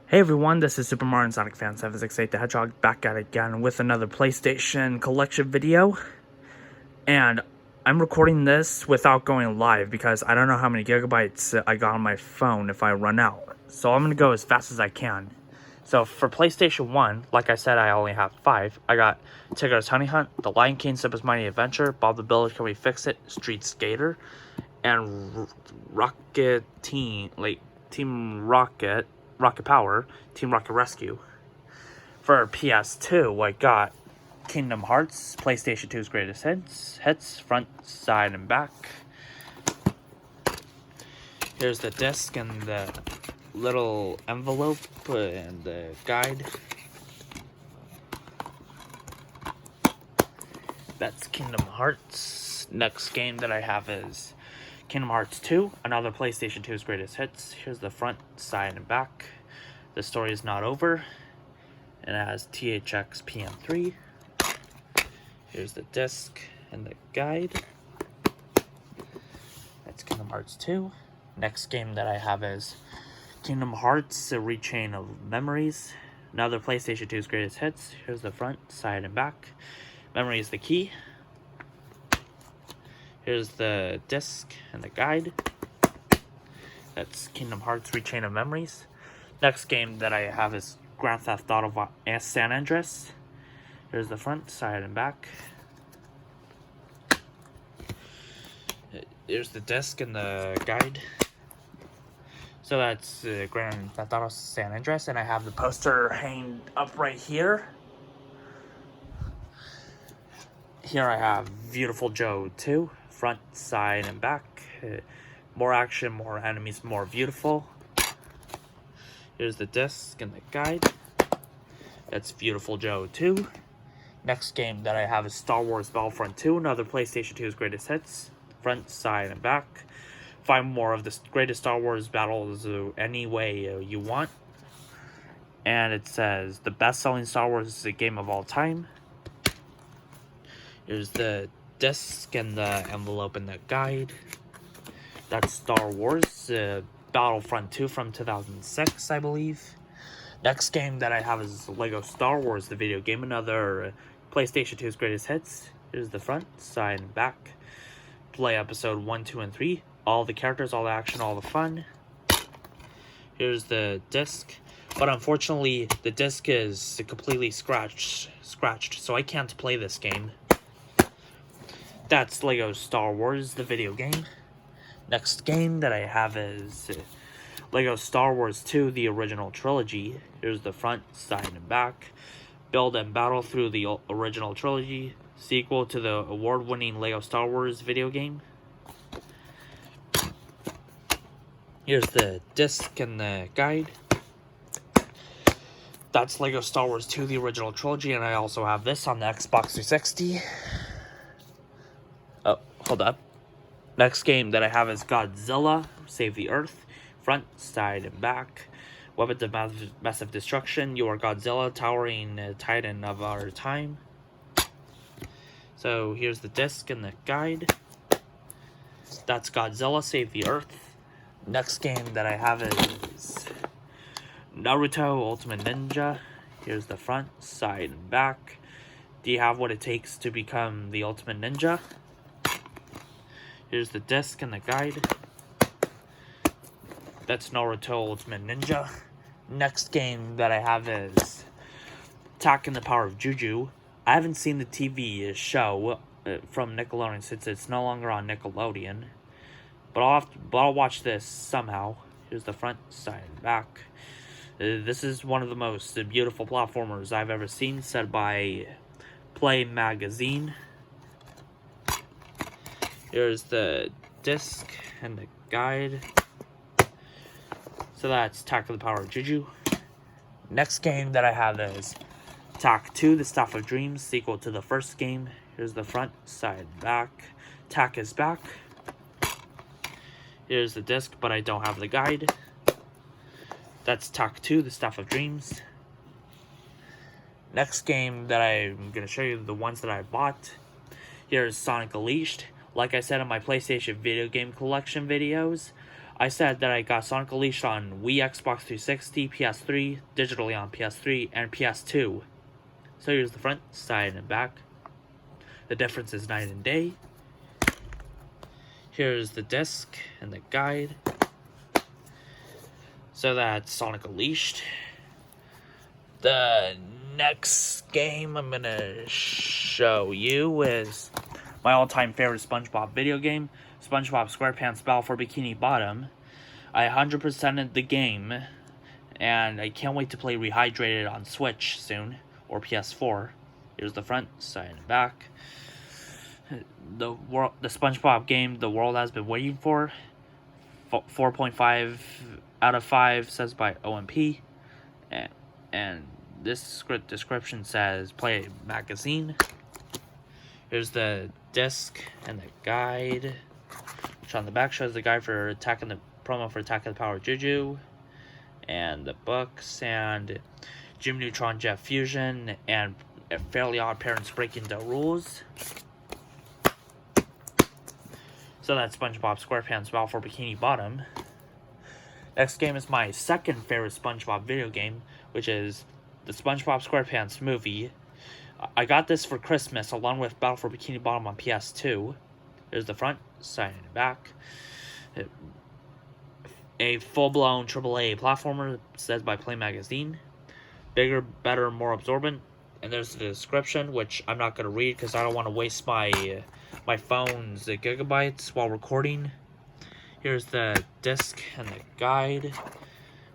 Hey everyone, this is Super Mario Sonic Fan 768 the Hedgehog back at it again with another PlayStation collection video. And I'm recording this without going live because I don't know how many gigabytes I got on my phone if I run out. So I'm going to go as fast as I can. So for PlayStation 1, like I said, I only have 5. I got Tigger's Honey Hunt, The Lion King, Simba's Mighty Adventure, Bob the Builder, Can We Fix It, Street Skater, and Team Rocket Power, Team Rocket Rescue. For PS2, I got Kingdom Hearts, PlayStation 2's greatest hits, front, side, and back. Here's the disc and the little envelope and the guide. That's Kingdom Hearts. Next game that I have is Kingdom Hearts 2, another PlayStation 2's greatest hits. Here's the front, side, and back. The story is not over. It has THX PM3. Here's the disc and the guide. That's Kingdom Hearts 2. Next game that I have is Kingdom Hearts, A Rechain of Memories. Another PlayStation 2's greatest hits. Here's the front, side, and back. Memory is the key. Here's the disc and the guide. That's Kingdom Hearts, Rechain of Memories. Next game that I have is Grand Theft Auto San Andreas. Here's the front, side, and back. Here's the disc and the guide. So that's Grand Theft Auto San Andreas, and I have the poster hanging up right here. Here I have Beautiful Joe 2, front, side, and back. More action, more enemies, more beautiful. Here's the disc and the guide. That's Beautiful Joe 2. Next game that I have is Star Wars Battlefront 2, another PlayStation 2's greatest hits. Front, side, and back. Find more of the greatest Star Wars battles any way you want. And it says, the best-selling Star Wars game of all time. Here's the disc and the envelope and the guide. That's Star Wars Battlefront 2 from 2006, I believe. Next game that I have is Lego Star Wars, the video game, another PlayStation 2's greatest hits. Here's the front, side, and back. Play episode 1, 2, and 3. All the characters, all the action, all the fun. Here's the disc. But unfortunately, the disc is completely scratched, so I can't play this game. That's Lego Star Wars, the video game. Next game that I have is Lego Star Wars 2, the original trilogy. Here's the front, side, and back. Build and battle through the original trilogy. Sequel to the award-winning Lego Star Wars video game. Here's the disc and the guide. That's Lego Star Wars 2, the original trilogy, and I also have this on the Xbox 360. Oh, hold up. Next game that I have is Godzilla, Save the Earth. Front, side, and back. Weapons of massive destruction. You are Godzilla, towering titan of our time. So here's the disc and the guide. That's Godzilla, Save the Earth. Next game that I have is Naruto Ultimate Ninja. Here's the front, side, and back. Do you have what it takes to become the Ultimate Ninja? Here's the disc and the guide. That's Naruto Ultimate Ninja. Next game that I have is Attack and the Power of Juju. I haven't seen the TV show from Nickelodeon since it's no longer on Nickelodeon. But I'll watch this somehow. Here's the front, side, and back. This is one of the most beautiful platformers I've ever seen, said by Play Magazine. Here's the disc and the guide. So that's Attack of the Power of Juju. Next game that I have is Attack 2, The Staff of Dreams, sequel to the first game. Here's the front, side, back. Attack is back. Here's the disc, but I don't have the guide. That's Attack 2, The Staff of Dreams. Next game that I'm going to show you, the ones that I bought. Here's Sonic Unleashed. Like I said in my PlayStation video game collection videos, I said that I got Sonic Unleashed on Wii, Xbox 360, PS3, digitally on PS3, and PS2. So here's the front, side, and back. The difference is night and day. Here's the disc and the guide. So that's Sonic Unleashed. The next game I'm gonna show you is my all-time favorite SpongeBob video game, SpongeBob SquarePants Battle for Bikini Bottom. I 100%ed the game, and I can't wait to play Rehydrated on Switch soon, or PS4. Here's the front, side, and back. The SpongeBob game the world has been waiting for. 4.5 out of 5 says by OMP, and this script description says play magazine. Here's the disc and the guide, which on the back shows the guide for attacking the promo for Attack of the Power Juju, and the books, and Jim Neutron Jet Fusion, and Fairly Odd Parents Breaking the Rules. So that's SpongeBob SquarePants Battle for Bikini Bottom. Next game is my second favorite SpongeBob video game, which is the SpongeBob SquarePants movie. I got this for Christmas along with Battle for Bikini Bottom on PS2. There's the front, side, and back. A full-blown AAA platformer, said by Play Magazine. Bigger, better, more absorbent. And there's the description, which I'm not going to read because I don't want to waste my phone's gigabytes while recording. Here's the disc and the guide.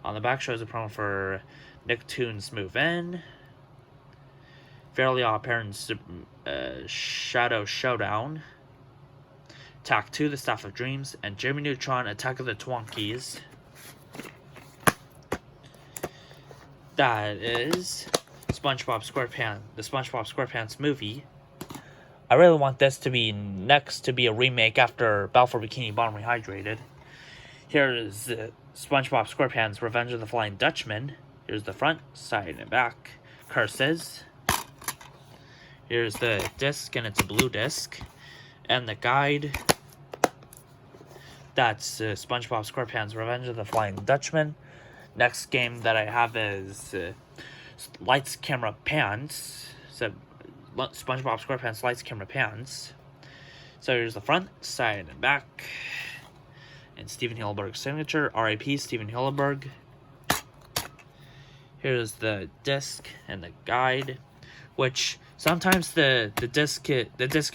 On the back shows a promo for Nicktoons Move In, Fairly Odd Parents Shadow Showdown, Attack 2, The Staff of Dreams, and Jimmy Neutron Attack of the Twonkies. That is SpongeBob SquarePants, the SpongeBob SquarePants movie. I really want this to be next to be a remake after Battle for Bikini Bottom Rehydrated. Here is SpongeBob SquarePants Revenge of the Flying Dutchman. Here's the front, side, and back. Curses. Here's the disc, and it's a blue disc. And the guide. That's SpongeBob SquarePants Revenge of the Flying Dutchman. Next game that I have is Lights, Camera, Pants. So SpongeBob SquarePants Lights, Camera, Pants. So here's the front, side, and back. And Steven Hillenburg's signature, R.I.P. Steven Hillenburg. Here's the disc and the guide, which sometimes the disc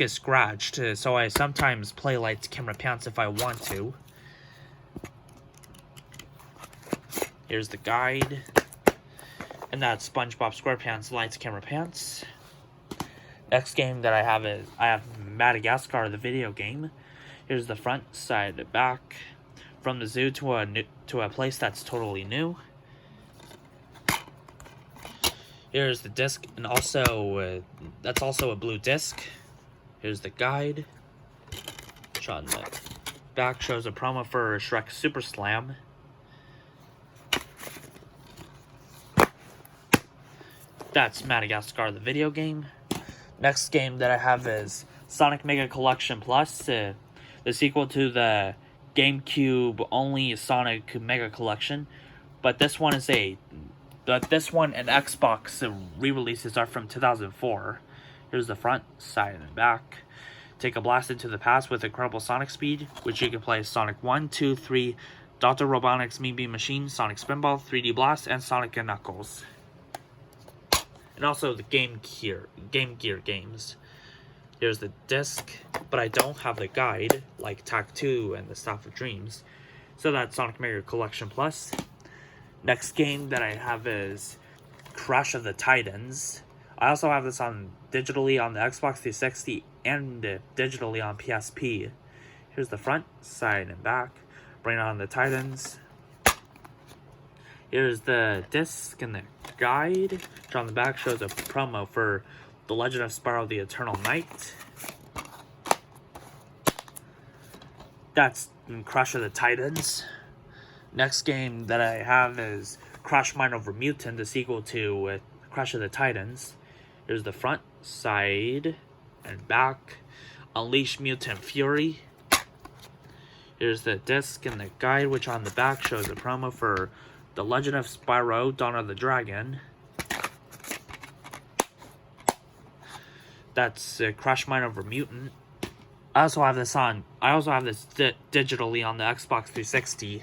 is scratched, so I sometimes play Lights, Camera, Pants if I want to. Here's the guide, and that's SpongeBob SquarePants Lights, Camera, Pants. Next game that I have Madagascar, the video game. Here's the front, side, and back. From the zoo to a place that's totally new. Here's the disc, and also that's also a blue disc. Here's the guide, which on the back shows a promo for Shrek Super Slam. That's Madagascar, the video game. Next game that I have is Sonic Mega Collection Plus, the sequel to the GameCube only Sonic Mega Collection, but this one and Xbox re-releases are from 2004. Here's the front, side, and back. Take a blast into the past with incredible Sonic speed, which you can play Sonic 1, 2, 3, Dr. Robotnik's Mean Bean Machine, Sonic Spinball, 3D Blast, and Sonic and Knuckles. And also the Game Gear games. Here's the disc, but I don't have the guide, like Attack 2 and the Staff of Dreams. So that's Sonic Mega Collection Plus. Next game that I have is Crash of the Titans. I also have this digitally on the Xbox 360 and digitally on PSP. Here's the front, side, and back. Bring on the Titans. Here's the disc and the guide, which on the back shows a promo for The Legend of Spyro the Eternal Knight. That's Crash of the Titans. Next game that I have is Crash Mine over Mutant, the sequel to Crash of the Titans. Here's the front, side, and back. Unleash Mutant Fury. Here's the disc and the guide, which on the back shows a promo for The Legend of Spyro, Dawn of the Dragon. That's Crash Mine over Mutant. I also have this digitally on the Xbox 360.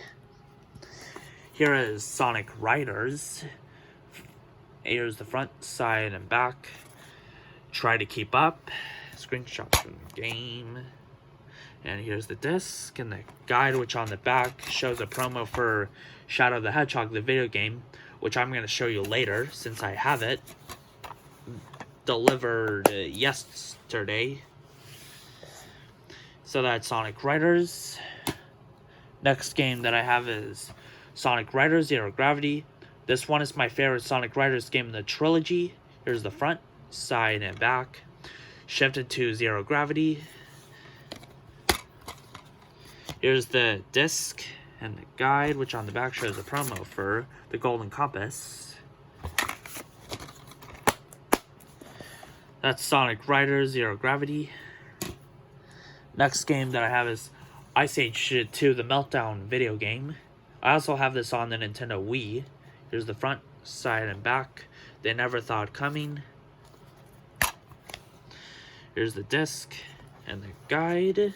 Here is Sonic Riders. Here's the front, side, and back. Try to keep up. Screenshots from the game. And here's the disc and the guide, which on the back shows a promo for Shadow the Hedgehog, the video game, which I'm going to show you later since I have it. Delivered yesterday. So that's Sonic Riders. Next game that I have is Sonic Riders Zero Gravity. This one is my favorite Sonic Riders game in the trilogy. Here's the front, side, and back. Shifted to Zero Gravity. Here's the disc and the guide, which on the back shows a promo for the Golden Compass. That's Sonic Riders Zero Gravity. Next game that I have is Ice Age 2, the Meltdown video game. I also have this on the Nintendo Wii. Here's the front, side, and back. They Never Thought Coming. Here's the disc and the guide.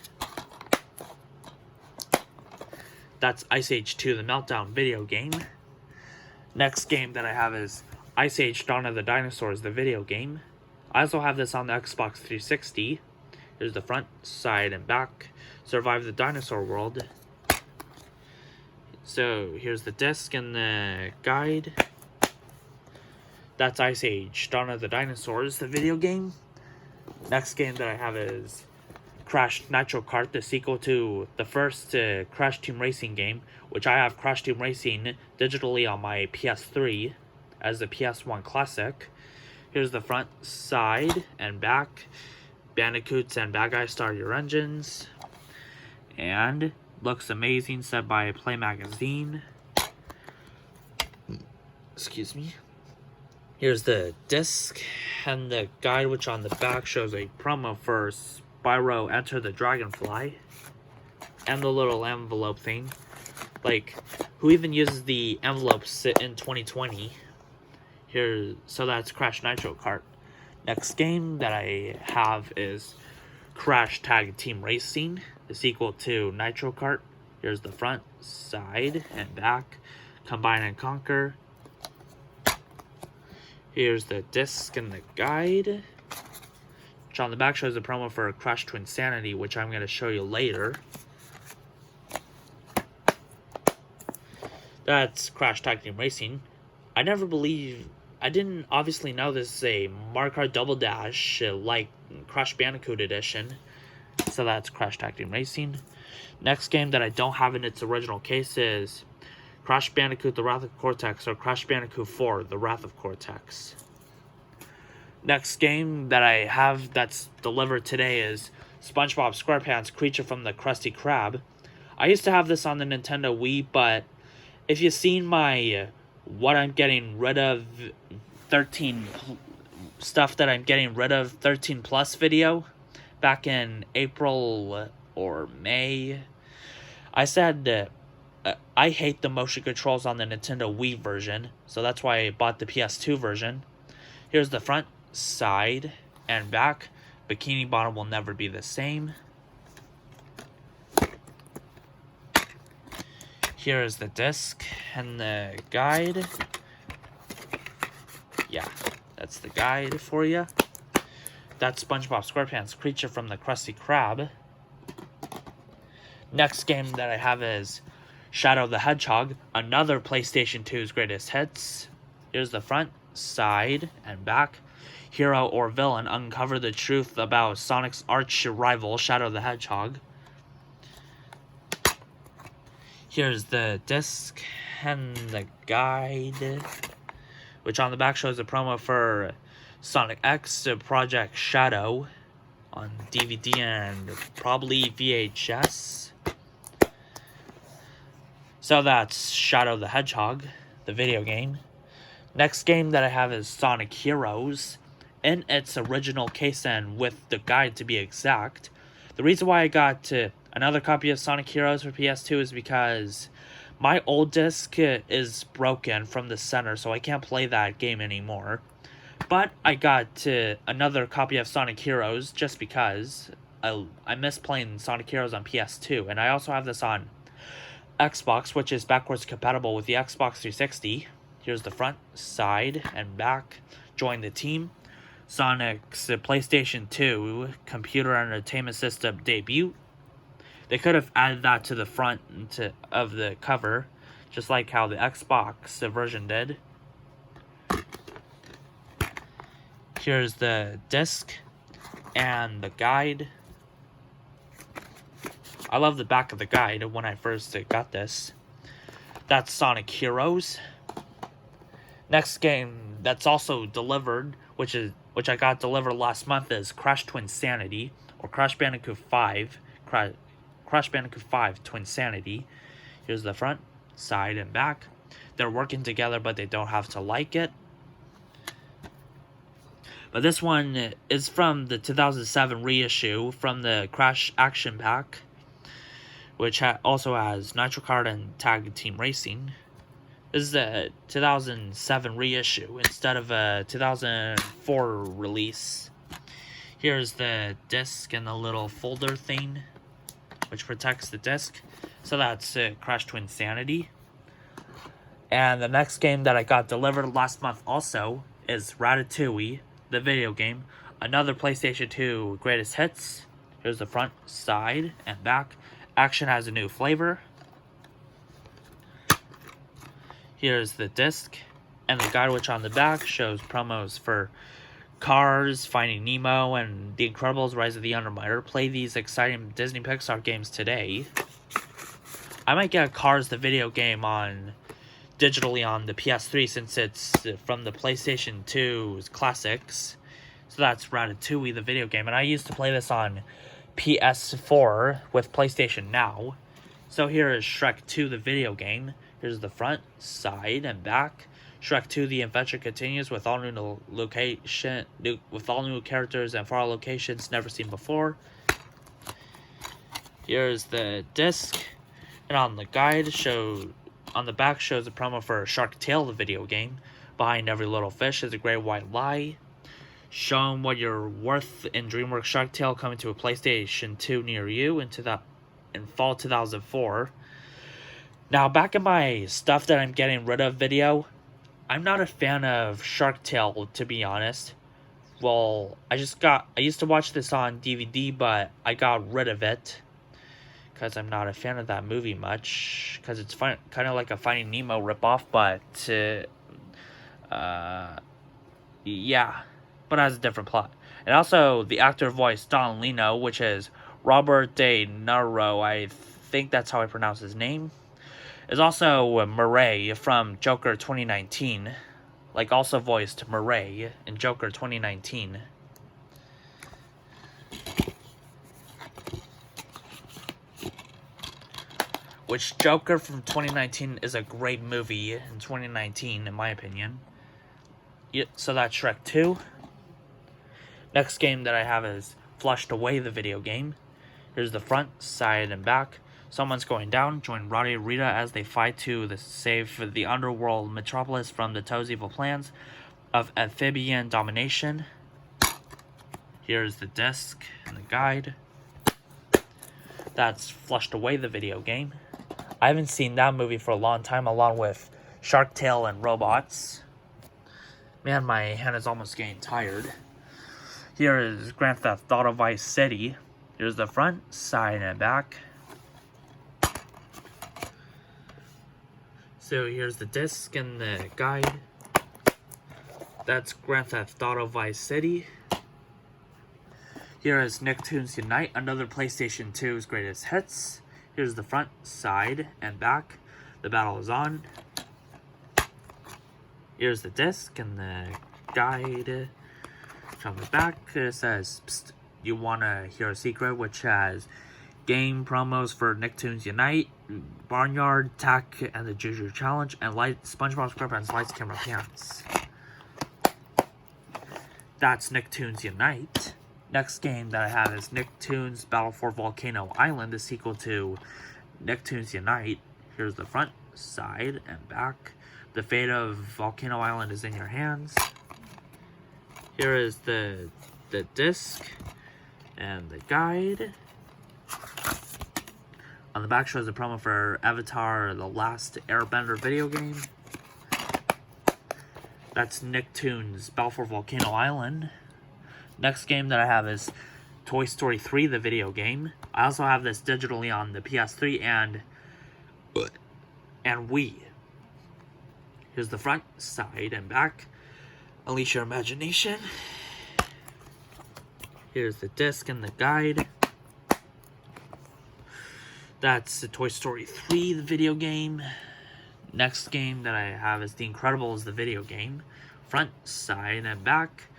That's Ice Age 2, the Meltdown video game. Next game that I have is Ice Age Dawn of the Dinosaurs, the video game. I also have this on the Xbox 360. Here's the front, side, and back. Survive the dinosaur world. So here's the disc and the guide. That's Ice Age Dawn of the Dinosaurs, the video game. Next game that I have is Crash Nitro Kart, the sequel to the first Crash Team Racing game, which I have Crash Team Racing digitally on my PS3 as the PS1 Classic. Here's the front, side, and back. Bandicoots and Bad Guys Start Your Engines. And looks amazing, said by Play Magazine. Excuse me. Here's the disc and the guide, which on the back shows a promo for Spyro Enter the Dragonfly. And the little envelope thing. Like, who even uses the envelopes in 2020? Here, so that's Crash Nitro Kart. Next game that I have is Crash Tag Team Racing, the sequel to Nitro Kart. Here's the front, side, and back. Combine and Conquer. Here's the disc and the guide, which on the back shows a promo for Crash Twinsanity, which I'm going to show you later. That's Crash Tag Team Racing. I didn't obviously know this is a Mario Kart Double Dash like Crash Bandicoot edition. So that's Crash Tag Team Racing. Next game that I don't have in its original case is Crash Bandicoot The Wrath of Cortex, or Crash Bandicoot 4 The Wrath of Cortex. Next game that I have that's delivered today is Spongebob SquarePants Creature from the Krusty Krab. I used to have this on the Nintendo Wii, but if you've seen my what I'm getting rid of 13 stuff that I'm getting rid of 13 plus video back in April or May, I said I hate the motion controls on the Nintendo Wii version, so that's why I bought the PS2 version. Here's the front, side, and back. Bikini Bottom will never be the same. Here is the disc and the guide. Yeah, that's the guide for you. That's SpongeBob SquarePants Creature from the Krusty Krab. Next game that I have is Shadow the Hedgehog, another PlayStation 2's greatest hits. Here's the front, side, and back. Hero or villain, uncover the truth about Sonic's arch rival, Shadow the Hedgehog. Here's the disc and the guide, which on the back shows a promo for Sonic X Project Shadow on DVD and probably VHS. So that's Shadow the Hedgehog, the video game. Next game that I have is Sonic Heroes, in its original case and with the guide to be exact. The reason why I got another copy of Sonic Heroes for PS2 is because my old disc is broken from the center, so I can't play that game anymore. But I got another copy of Sonic Heroes just because I miss playing Sonic Heroes on PS2. And I also have this on Xbox, which is backwards compatible with the Xbox 360. Here's the front, side, and back. Join the team. Sonic's PlayStation 2 computer entertainment system debut. They could have added that to the front of the cover, just like how the Xbox version did. Here's the disc and the guide. I love the back of the guide when I first got this. That's Sonic Heroes. Next game that's also delivered, which I got delivered last month, is Crash Twinsanity, or Crash Bandicoot 5. Crash Bandicoot 5 Twinsanity. Here's the front, side, and back. They're working together, but they don't have to like it. But this one is from the 2007 reissue from the Crash Action Pack, which also has Nitro Kart and Tag Team Racing. This is a 2007 reissue instead of a 2004 release. Here's the disc and the little folder thing, which protects the disc. So that's Crash Twinsanity. And the next game that I got delivered last month also is Ratatouille, the video game. Another PlayStation 2 greatest hits. Here's the front, side, and back. Action has a new flavor. Here's the disc and the guide, which on the back shows promos for Cars, Finding Nemo, and The Incredibles: Rise of the Underminer. Play these exciting Disney Pixar games today. I might get Cars the video game digitally on the PS3 since it's from the PlayStation 2's classics. So that's Ratatouille the video game, and I used to play this on PS4 with PlayStation Now. So here is Shrek 2 the video game. Here's the front, side, and back. Shrek 2 the adventure continues with all new characters and far locations never seen before. Here's the disc, and on the guide on the back shows a promo for Shark Tale the video game. Behind every little fish is a great white lie. Show 'em what you're worth in DreamWorks Shark Tale, coming to a PlayStation 2 near you in fall 2004. Now, back in my stuff that I'm getting rid of video, I'm not a fan of Shark Tale, to be honest. Well, I used to watch this on DVD, but I got rid of it because I'm not a fan of that movie much, because it's kind of like a Finding Nemo ripoff, but yeah, but it has a different plot. And also, the actor voiced Don Lino, which is Robert De Niro, I think that's how I pronounce his name, is also Murray from Joker 2019. Also voiced Murray in Joker 2019. Which Joker from 2019 is a great movie in 2019, in my opinion. So that's Shrek 2. Next game that I have is Flushed Away the video game. Here's the front, side, and back. Someone's going down. Join Roddy and Rita as they fight to save the underworld metropolis from the Toad's evil plans of amphibian domination. Here's the disc and the guide. That's Flushed Away the video game. I haven't seen that movie for a long time, along with Shark Tale and Robots. Man, my hand is almost getting tired. Here is Grand Theft Auto Vice City. Here's the front, side, and back. So here's the disc and the guide. That's Grand Theft Auto Vice City. Here is Nicktoons Unite, another PlayStation 2's greatest hits. Here's the front, side, and back. The battle is on. Here's the disc and the guide. On the back, it says, "Psst, you wanna hear a secret?" which has game promos for Nicktoons Unite, Barnyard, Tack, and the Juju Challenge, and SpongeBob SquarePants Lights, Camera, Pants. That's Nicktoons Unite. Next game that I have is Nicktoons Battle for Volcano Island, the sequel to Nicktoons Unite. Here's the front, side, and back. The fate of Volcano Island is in your hands. Here is the disc and the guide. On the back shows a promo for Avatar: The Last Airbender video game. That's Nicktoons Battle for Volcano Island. Next game that I have is Toy Story 3, the video game. I also have this digitally on the PS3 and Wii. Here's the front, side, and back. Unleash your imagination. Here's the disc and the guide. That's the Toy Story 3, the video game. Next game that I have is The Incredibles, the video game. Front, side, and back.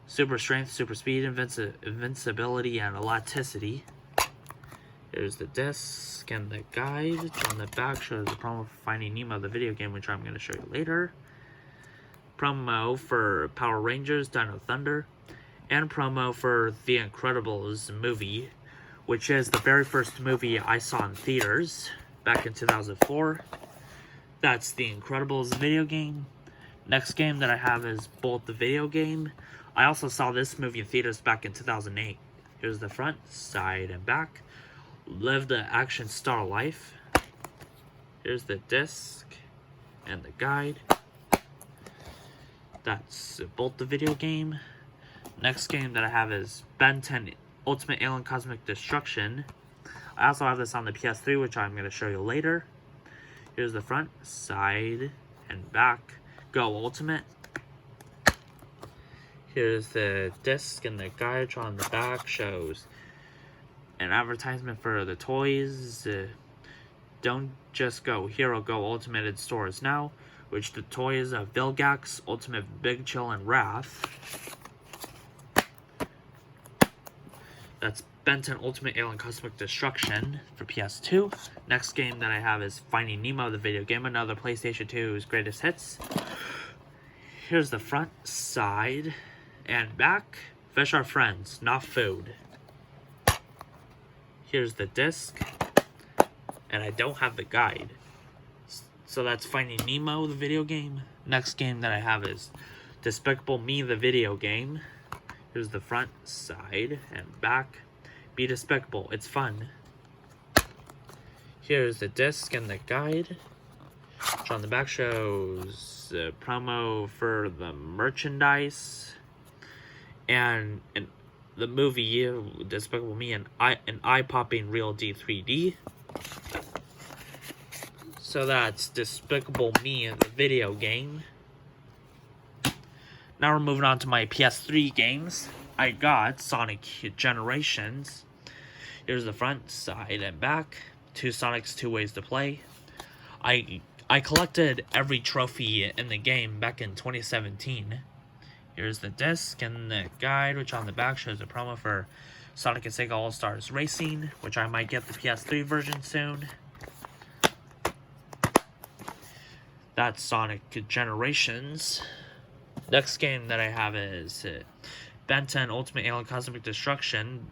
Super strength, super speed, invincibility, and elasticity. Here's the disc and the guide. On the back shows the promo for Finding Nemo, the video game, which I'm going to show you later. Promo for Power Rangers, Dino Thunder. And promo for The Incredibles movie, which is the very first movie I saw in theaters back in 2004. That's The Incredibles video game. Next game that I have is Bolt, the video game. I also saw this movie in theaters back in 2008. Here's the front, side, and back. Live the action star life. Here's the disc and the guide. That's Bolt, the video game. Next game that I have is Ben 10 Ultimate Alien Cosmic Destruction. I also have this on the PS3, which I'm going to show you later. Here's the front, side, and back. Go Ultimate. Here's the disc and the guide. On the back shows an advertisement for the toys. Don't just go Hero, go Ultimate in stores now. Which the toys of Vilgax, Ultimate Big Chill, and Wrath. That's Ben 10 Ultimate Alien Cosmic Destruction for PS2. Next game that I have is Finding Nemo, the video game, another PlayStation 2's greatest hits. Here's the front, side, and back. Fish are friends, not food. Here's the disc. And I don't have the guide. So that's Finding Nemo, the video game. Next game that I have is Despicable Me, the video game. Here's the front, side, and back. Be despicable, it's fun. Here's the disc and the guide. Which on the back shows a promo for the merchandise. And the movie Despicable Me, an eye-popping real D3D. So that's Despicable Me, the video game. Now we're moving on to my PS3 games. I got Sonic Generations. Here's the front, side, and back. 2 Sonics, 2 ways to play. I collected every trophy in the game back in 2017. Here's the disc and the guide, which on the back shows a promo for Sonic and Sega All-Stars Racing, which I might get the PS3 version soon. That's Sonic Generations. Next game that I have is Ben 10 Ultimate Alien Cosmic Destruction.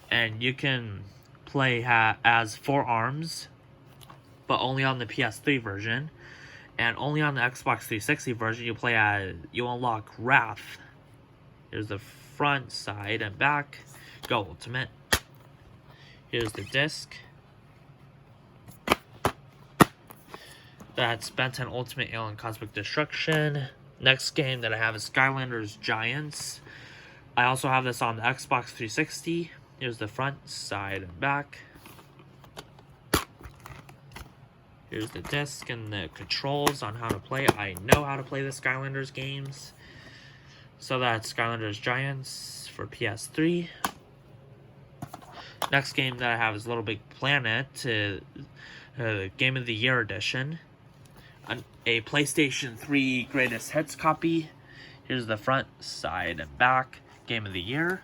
And you can play as 4 arms, but only on the PS3 version. And only on the Xbox 360 version you unlock Wrath. Here's the front, side, and back. Go Ultimate. Here's the disc. That's Ben 10 Ultimate Alien Cosmic Destruction. Next game that I have is Skylanders Giants. I also have this on the Xbox 360. Here's the front, side, and back. Here's the disc and the controls on how to play. I know how to play the Skylanders games. So that's Skylanders Giants for PS3. Next game that I have is Little Big Planet, Game of the Year edition. A PlayStation 3 greatest hits copy. Here's the front, side, and back. Game of the Year.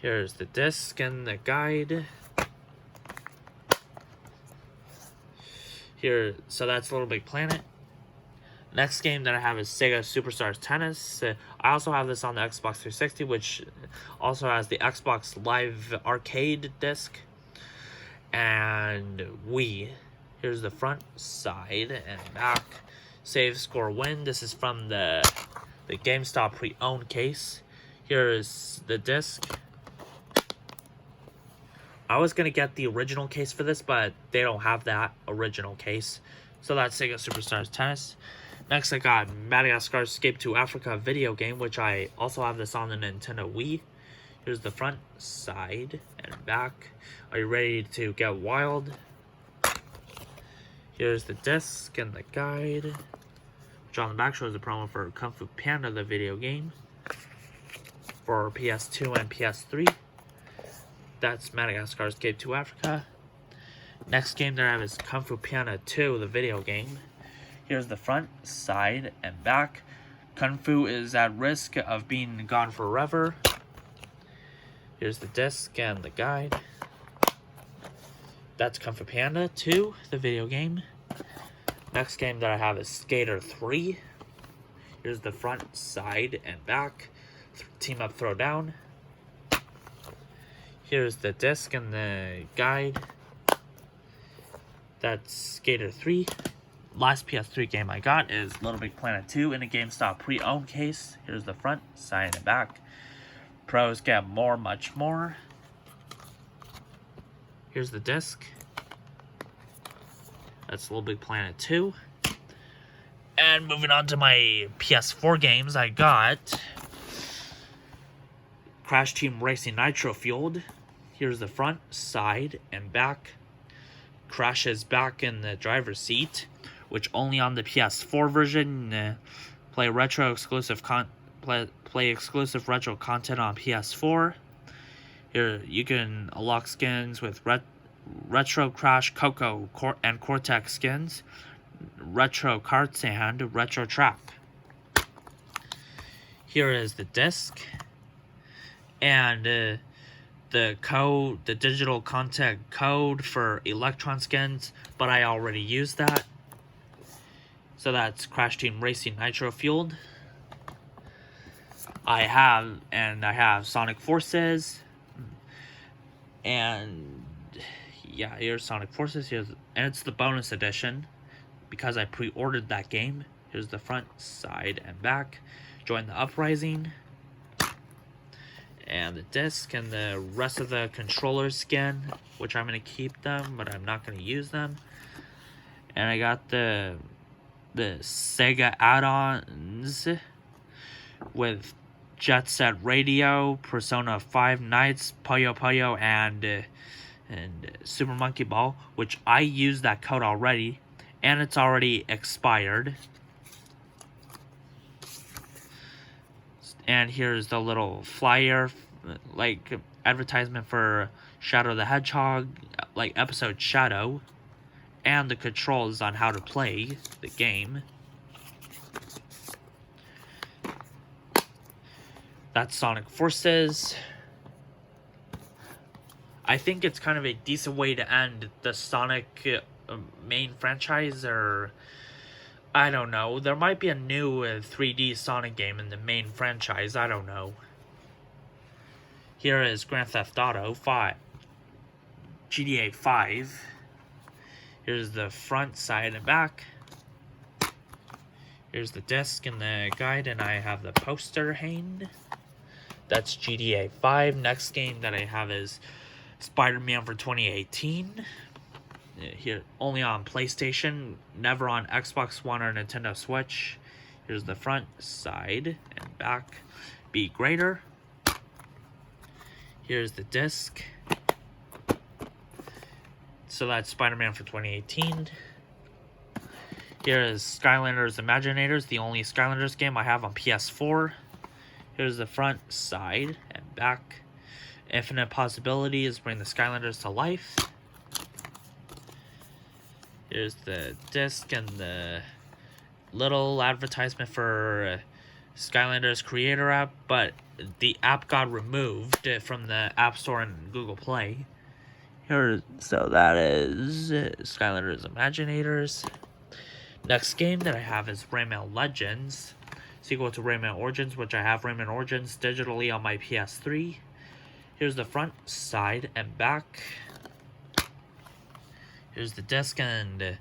Here's the disc and the guide. So that's Little Big Planet. Next game that I have is Sega Superstars Tennis. I also have this on the Xbox 360, which also has the Xbox Live Arcade disc. And Wii. Here's the front, side, and back. Save, score, win. This is from the GameStop pre-owned case. Here is the disc. I was going to get the original case for this, but they don't have that original case. So that's Sega Superstars Tennis. Next, I got Madagascar Escape to Africa video game, which I also have this on the Nintendo Wii. Here's the front, side, and back. Are you ready to get wild? Here's the disc and the guide, which on the back shows the promo for Kung Fu Panda, the video game, for PS2 and PS3. That's Madagascar Escape to Africa. Next game that I have is Kung Fu Panda 2, the video game. Here's the front, side, and back. Kung Fu is at risk of being gone forever. Here's the disc and the guide. That's Kung Fu Panda 2, the video game. Next game that I have is Skater 3. Here's the front, side, and back. Team up, throw down. Here's the disc and the guide. That's Skater 3. Last PS3 game I got is Little Big Planet 2 in a GameStop pre-owned case. Here's the front, side, and back. Pros get more, much more. Here's the disc. That's Little Big Planet 2. And moving on to my PS4 games, I got Crash Team Racing Nitro Fueled. Here's the front, side, and back. Crash is back in the driver's seat, which only on the PS4 version. Play exclusive retro content on PS4. Here you can unlock skins with Retro Crash, Coco, and Cortex skins, Retro Karts, and Retro Track. Here is the disc and the digital content code for Electron skins, but I already used that. So that's Crash Team Racing Nitro Fueled. I have Sonic Forces, and yeah, here's Sonic Forces. And it's the bonus edition because I pre-ordered that game. Here's the front, side, and back. Join the Uprising. And the disc and the rest of the controller skin, which I'm going to keep them, but I'm not going to use them. And I got the Sega add-ons with Jet Set Radio, Persona 5 Nights, Puyo Puyo, and Super Monkey Ball, which I used that code already, and it's already expired. And here's the little flyer, like advertisement for Shadow the Hedgehog, like episode Shadow, and the controls on how to play the game. That's Sonic Forces. I think it's kind of a decent way to end the Sonic main franchise, or I don't know. There might be a new 3D Sonic game in the main franchise. I don't know. Here is Grand Theft Auto 5. GTA 5. Here's the front, side, and back. Here's the disc and the guide, and I have the poster hanged. That's GTA 5. Next game that I have is SpiderMan for 2018. Here, only on PlayStation, never on Xbox One or Nintendo Switch. Here's the front, side, and back. Be greater. Here's the disc. So that's Spider-Man for 2018. Here is Skylanders Imaginator, the only Skylanders game I have on PS4. Here's the front, side, and back. Infinite possibilities bring the Skylanders to life. Here's the disc and the little advertisement for Skylanders Creator app, but the app got removed from the App Store and Google Play. So that is Skylanders Imaginators. Next game that I have is Rayman Legends, sequel to Rayman Origins, which I have Rayman Origins digitally on my PS3. Here's the front, side, and back. Here's the disc and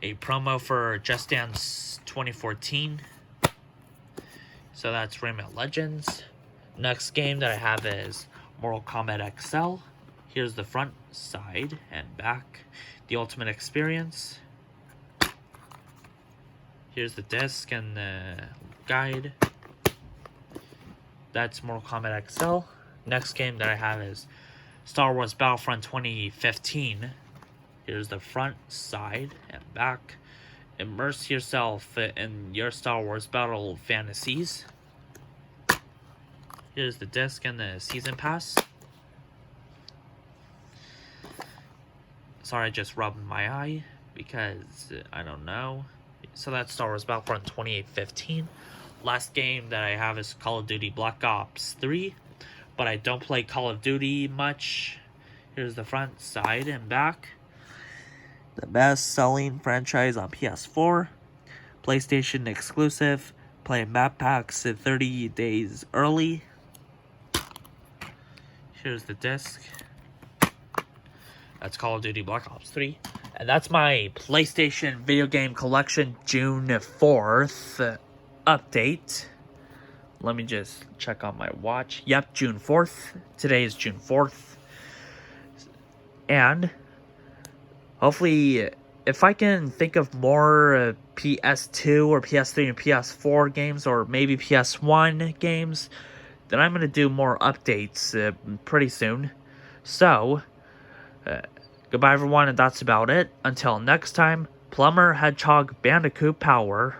a promo for Just Dance 2014. So that's Rayman Legends. Next game that I have is Mortal Kombat XL. Here's the front, side, and back. The Ultimate Experience. Here's the disc and the guide. That's Mortal Kombat XL. Next game that I have is Star Wars Battlefront 2015. Here's the front, side, and back. Immerse yourself in your Star Wars battle fantasies. Here's the disc and the season pass. Sorry, I just rubbed my eye because I don't know. So that's Star Wars Battlefront 2015. Last game that I have is Call of Duty Black Ops 3. But I don't play Call of Duty much. Here's the front, side, and back. The best-selling franchise on PS4. PlayStation exclusive. Play map packs 30 days early. Here's the disc. That's Call of Duty Black Ops 3. And that's my PlayStation video game collection June 4th update. Let me just check on my watch. Yep, June 4th. Today is June 4th. And hopefully, if I can think of more PS2 or PS3 and PS4 games, or maybe PS1 games, then I'm going to do more updates pretty soon. So, goodbye everyone, and that's about it. Until next time, Plumber, Hedgehog, Bandicoot Power.